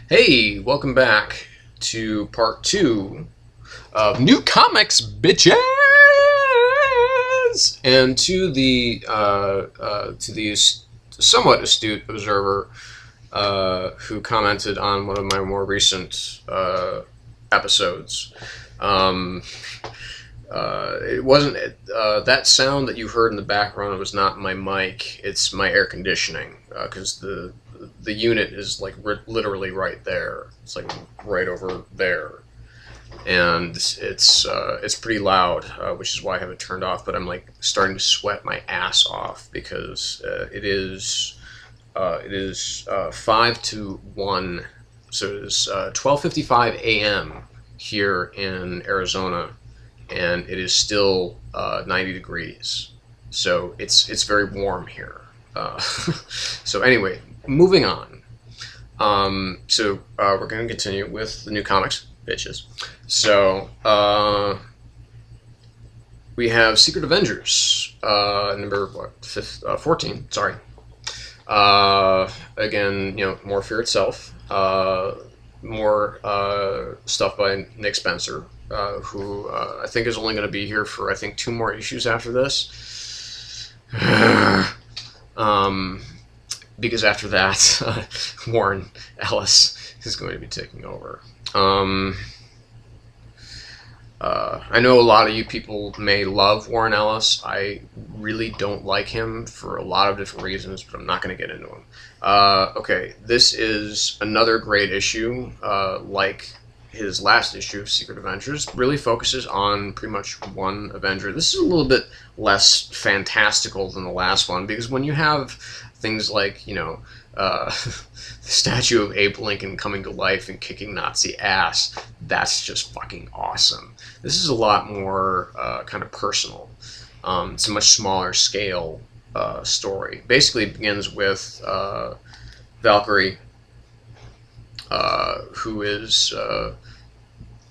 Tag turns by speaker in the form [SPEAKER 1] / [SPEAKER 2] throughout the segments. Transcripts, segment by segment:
[SPEAKER 1] Hey, welcome back to part two of New Comics, bitches, and to the somewhat astute observer who commented on one of my more recent episodes. Um, it wasn't that sound that you heard in the background was not my mic. It's my air conditioning because the unit is like literally right there. It's like right over there, and it's pretty loud, which is why I have it turned off. But I'm like starting to sweat my ass off because it is 5 to 1, so it is 12:55 a.m. here in Arizona, and it is still 90 degrees. So it's very warm here. So anyway, moving on. We're going to continue with the new comics, bitches. So we have Secret Avengers, number 14. Sorry. Again, more Fear itself. More stuff by Nick Spencer, who I think is only going to be here for 2 more issues after this. Because after that, Warren Ellis is going to be taking over. I know a lot of you people may love Warren Ellis. I really don't like him for a lot of different reasons, but I'm not going to get into them. Okay, this is another great issue, like his last issue of Secret Avengers. Really focuses on pretty much one Avenger. This is a little bit less fantastical than the last one, because when you have things like, the statue of Abe Lincoln coming to life and kicking Nazi ass, that's just fucking awesome. This is a lot more kind of personal. It's a much smaller scale story. Basically, it begins with Valkyrie, who is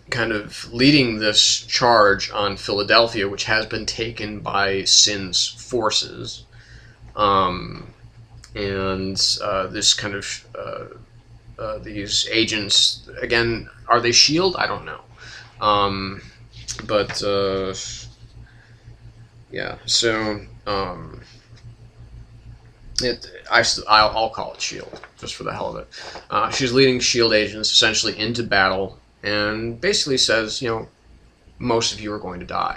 [SPEAKER 1] kind of leading this charge on Philadelphia, which has been taken by Sin's forces. This kind of these agents, again, are they S.H.I.E.L.D.? I don't know. Yeah, so I'll call it S.H.I.E.L.D. just for the hell of it. She's leading S.H.I.E.L.D. agents essentially into battle, and basically says, most of you are going to die.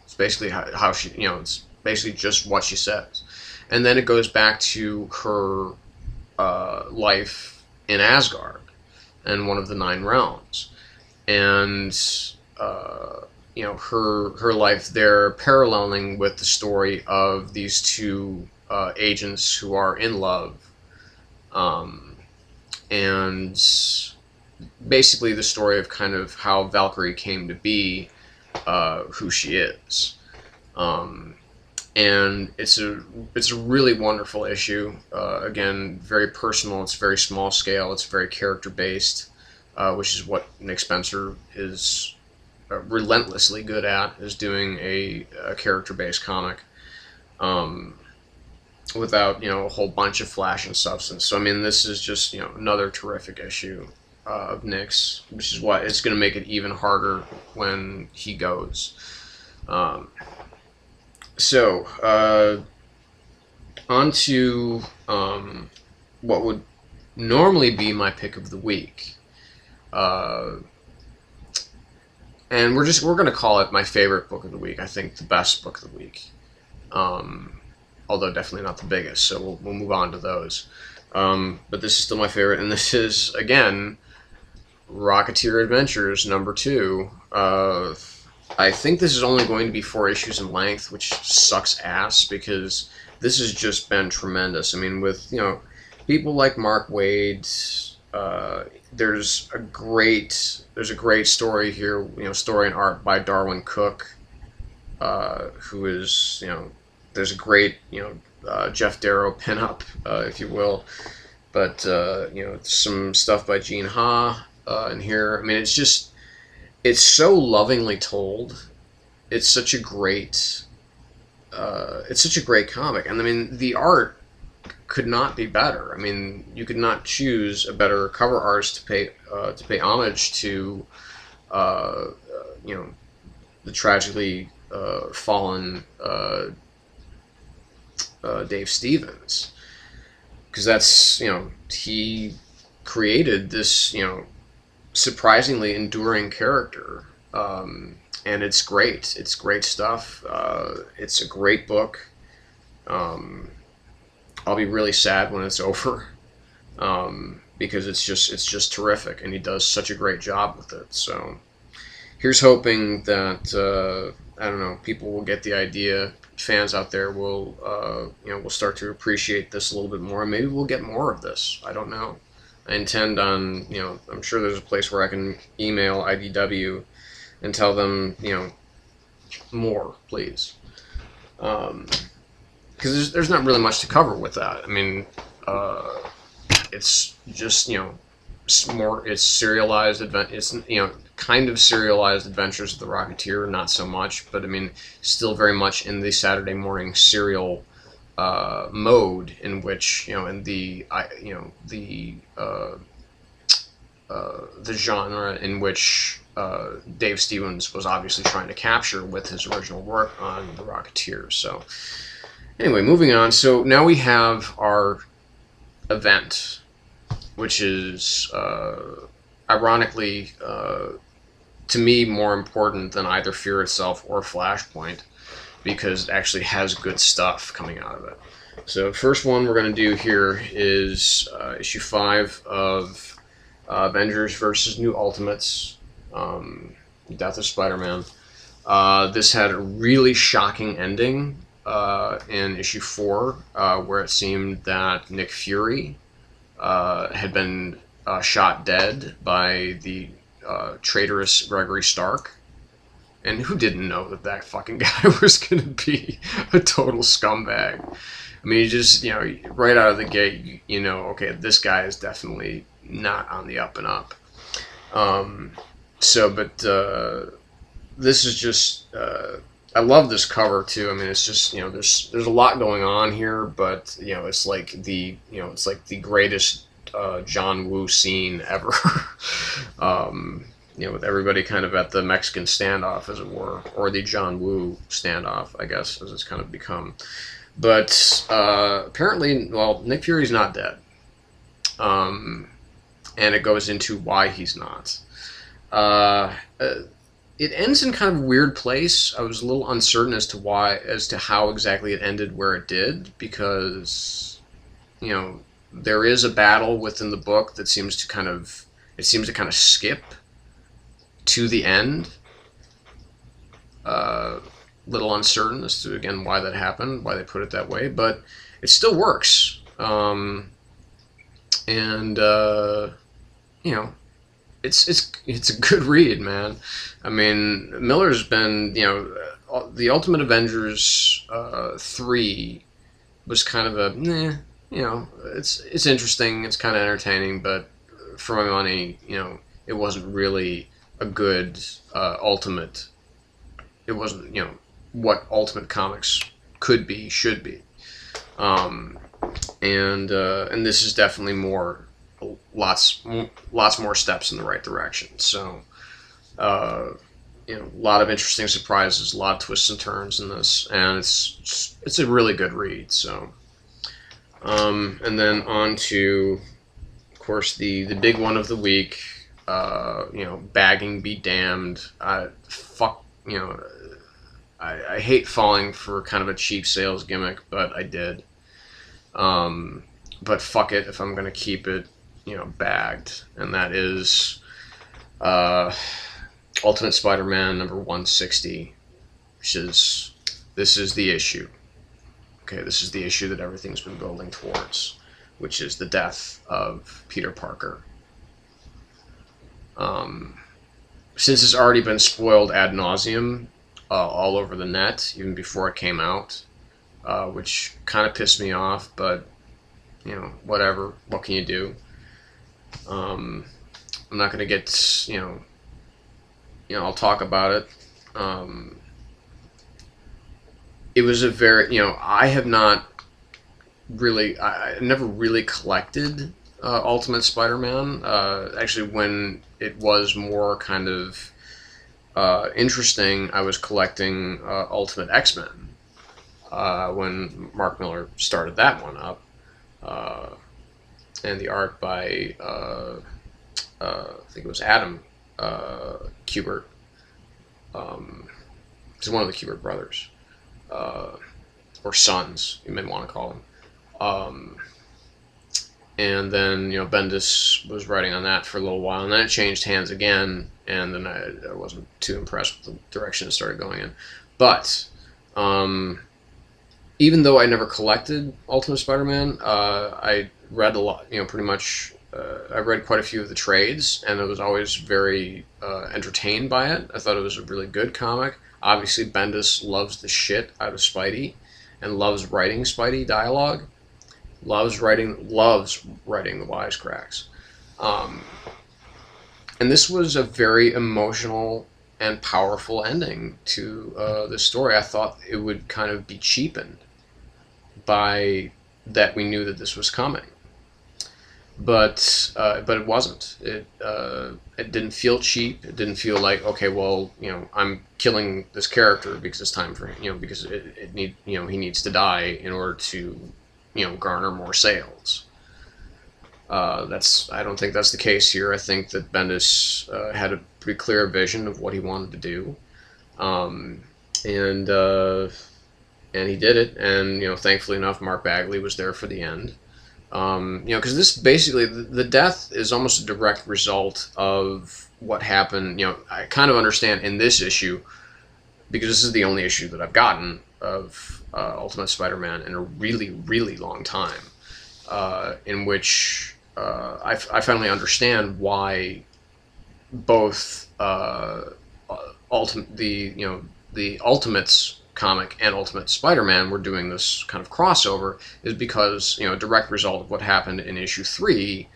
[SPEAKER 1] It's basically how she, it's basically just what she says. And then it goes back to her life in Asgard and one of the 9 realms, and her life there paralleling with the story of these 2 agents who are in love, and basically the story of kind of how Valkyrie came to be who she is. And it's a really wonderful issue. Again, very personal. It's very small scale. It's very character based, which is what Nick Spencer is relentlessly good at, is doing a character based comic without a whole bunch of flash and substance. So I mean, this is just another terrific issue of Nick's, which is what it's going to make it even harder when he goes. On to what would normally be my pick of the week, and we're going to call it my favorite book of the week. I think the best book of the week, although definitely not the biggest. So we'll move on to those. But this is still my favorite, and this is again Rocketeer Adventures number 2. I think this is only going to be 4 issues in length, which sucks ass, because this has just been tremendous. I mean, with people like Mark Waid, there's a great story here. Story and art by Darwin Cook, who is there's a great Jeff Darrow pinup, if you will, but some stuff by Gene Ha in here. I mean, it's so lovingly told. It's such a great comic, and I mean the art could not be better. I mean, you could not choose a better cover artist to pay homage to, you know, the tragically fallen Dave Stevens, because that's, you know, he created this, you know, surprisingly enduring character, and it's great. It's great stuff. It's a great book. I'll be really sad when it's over, because it's just terrific, and he does such a great job with it. So here's hoping that I don't know, people will get the idea. Fans out there will you know, will start to appreciate this a little bit more, and maybe we'll get more of this. I don't know. I intend on, you know, I'm sure there's a place where I can email IDW and tell them, you know, more, please. Because there's not really much to cover with that. I mean, it's just, you know, it's serialized it's, you know, kind of serialized Adventures of the Rocketeer, not so much, but I mean, still very much in the Saturday morning serial mode, in which, you know, in the you know, the genre in which Dave Stevens was obviously trying to capture with his original work on the Rocketeer. So anyway, moving on. So now we have our event, which is ironically, to me, more important than either Fear itself or Flashpoint, because it actually has good stuff coming out of it. So first one we're going to do here is issue 5 of Avengers versus New Ultimates, Death of Spider-Man. This had a really shocking ending in issue 4, where it seemed that Nick Fury had been shot dead by the traitorous Gregory Stark. And who didn't know that that fucking guy was going to be a total scumbag? I mean, you just, you know, right out of the gate, you know, okay, this guy is definitely not on the up and up. This is just, I love this cover too. I mean, it's just, you know, there's a lot going on here, but, you know, it's like the, you know, it's like the greatest John Woo scene ever. You know, with everybody kind of at the Mexican standoff, as it were, or the John Woo standoff, I guess, as it's kind of become. But apparently, well, Nick Fury's not dead, and it goes into why he's not. It ends in kind of a weird place. I was a little uncertain as to how exactly it ended where it did, because, you know, there is a battle within the book that seems to kind of skip to the end. Little uncertain as to, again, why that happened, why they put it that way, but it still works. You know, it's a good read, man. I mean, Miller's been, you know, the Ultimate Avengers 3 was kind of a, you know, it's interesting, it's kind of entertaining, but for my money, you know, it wasn't really a good Ultimate. It wasn't, you know, what Ultimate Comics could be, should be. And this is definitely more, lots more steps in the right direction. So, you know, a lot of interesting surprises, a lot of twists and turns in this, and it's a really good read. So, and then on to, of course, the big one of the week. You know, bagging be damned. You know, I hate falling for kind of a cheap sales gimmick, but I did. But fuck it if I'm gonna keep it, you know, bagged, and that is Ultimate Spider-Man number 160, this is the issue. Okay, this is the issue that everything's been building towards, which is the death of Peter Parker. Since it's already been spoiled ad nauseum all over the net, even before it came out, which kind of pissed me off, but, you know, whatever. What can you do? I'm not going to get, you know, I'll talk about it. It was a very, you know, I have not really, I never really collected Ultimate Spider-Man. Actually, when it was more kind of interesting, I was collecting Ultimate X-Men when Mark Miller started that one up, and the art by I think it was Adam Kubert. He's one of the Kubert brothers, or sons, you may want to call them. And then, Bendis was writing on that for a little while, and then it changed hands again, and then I wasn't too impressed with the direction it started going in. But even though I never collected Ultimate Spider-Man, I read a lot, pretty much, I read quite a few of the trades, and I was always very entertained by it. I thought it was a really good comic. Obviously, Bendis loves the shit out of Spidey, and loves writing Spidey dialogue. Loves writing the wisecracks. And this was a very emotional and powerful ending to this story. I thought it would kind of be cheapened by that we knew that this was coming. But it wasn't. It didn't feel cheap. It didn't feel like, okay, well, I'm killing this character because it's time for him, because he needs to die in order to, garner more sales. I don't think that's the case here. I think that Bendis had a pretty clear vision of what he wanted to do, and he did it. And thankfully enough, Mark Bagley was there for the end. Because this basically, the death is almost a direct result of what happened. I kind of understand in this issue, because this is the only issue that I've gotten of Ultimate Spider-Man in a really, really long time, in which I finally understand why both the Ultimates comic and Ultimate Spider-Man were doing this kind of crossover, is because a direct result of what happened in issue 3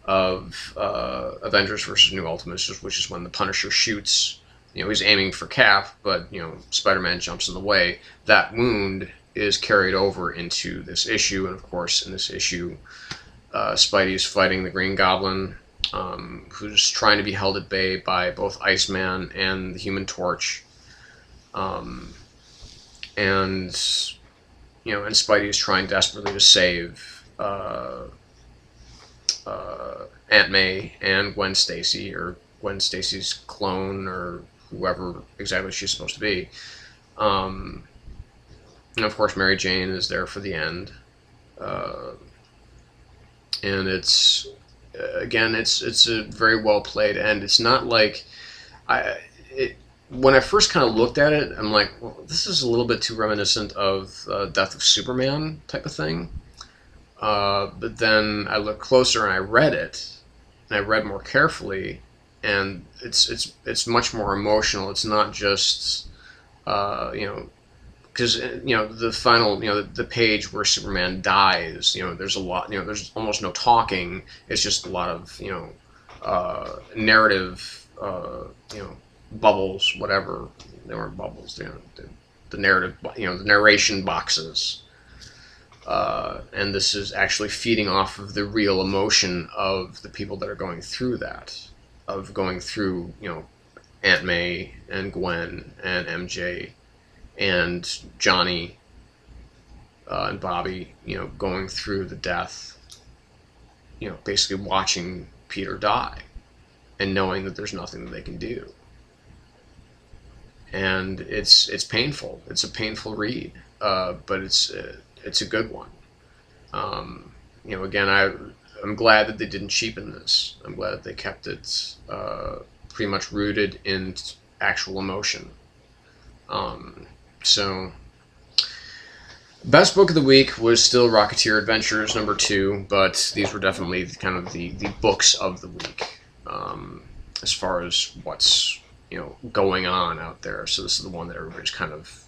[SPEAKER 1] of Avengers versus New Ultimates, which is when the Punisher shoots, he's aiming for Cap, but Spider-Man jumps in the way. That wound is carried over into this issue, and of course in this issue Spidey's fighting the Green Goblin, who's trying to be held at bay by both Iceman and the Human Torch. And Spidey is trying desperately to save Aunt May and Gwen Stacy, or Gwen Stacy's clone, or whoever exactly she's supposed to be. And of course Mary Jane is there for the end. And it's a very well played end. It's not like when I first kind of looked at it, I'm like, well, this is a little bit too reminiscent of Death of Superman type of thing. But then I looked closer and I read it, and I read more carefully, and it's much more emotional. It's not just because the final the page where Superman dies. There's a lot. There's almost no talking. It's just a lot of narrative. Bubbles, whatever. They weren't bubbles. The narrative, the narration boxes. And this is actually feeding off of the real emotion of the people that are going through that, of going through, Aunt May and Gwen and MJ and Johnny and Bobby, going through the death, basically watching Peter die and knowing that there's nothing that they can do. And it's painful. It's a painful read, but it's a good one. Again, I'm glad that they didn't cheapen this. I'm glad that they kept it pretty much rooted in actual emotion. So, best book of the week was still Rocketeer Adventures #2, but these were definitely kind of the books of the week, as far as what's going on out there. So this is the one that everybody's kind of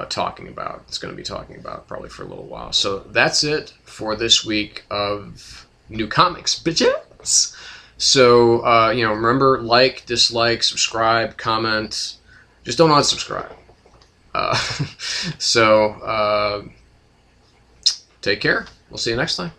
[SPEAKER 1] talking about. It's going to be talking about probably for a little while. So that's it for this week of new comics, bitches. So remember, like, dislike, subscribe, comment. Just don't unsubscribe. take care. We'll see you next time.